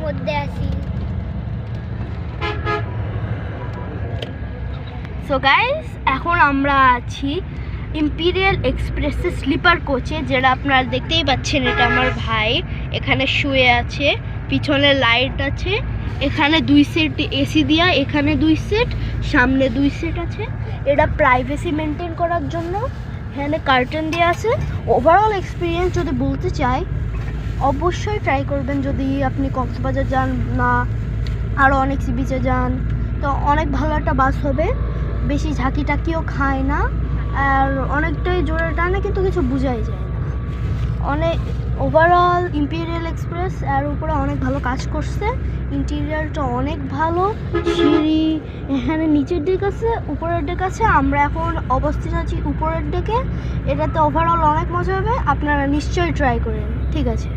মধ্যে আছি। So guys, এখন আমরা আছি ইম্পিরিয়াল এক্সপ্রেসের স্লিপার কোচে, যেটা আপনারা দেখতেই পাচ্ছেন। এটা আমার ভাই এখানে শুয়ে আছে, পিছনে লাইট আছে, এখানে 2 সেট এসি দিয়া, এখানে 2 সেট, সামনে 2 সেট আছে। এটা প্রাইভেসি মেনটেন করার জন্য এখানে কার্টেন দেওয়া আছে। ওভারঅল এক্সপিরিয়েন্স যদি বলতে চাই, অবশ্যই ট্রাই করবেন। যদি আপনি কক্সবাজার যান না আরও অনেক সি বিচে যান, তো অনেক ভালো একটা বাস হবে। বেশি ঝাঁকি টাকিও খায় না, আর অনেকটাই জোরে টানে, কিন্তু কিছু বোঝাই যায় না। অনেক ওভারঅল ইম্পিরিয়াল এক্সপ্রেস এর উপরে অনেক ভালো কাজ করছে। ইন্টেরিয়রটা অনেক ভালো, সিঁড়ি এখানে নিচের দিক আছে, উপরের দিক আছে। আমরা এখন অবস্থিত আছি উপরের দিকে। এটাতে ওভারঅল অনেক মজা হবে, আপনারা নিশ্চয়ই ট্রাই করেন। ঠিক আছে।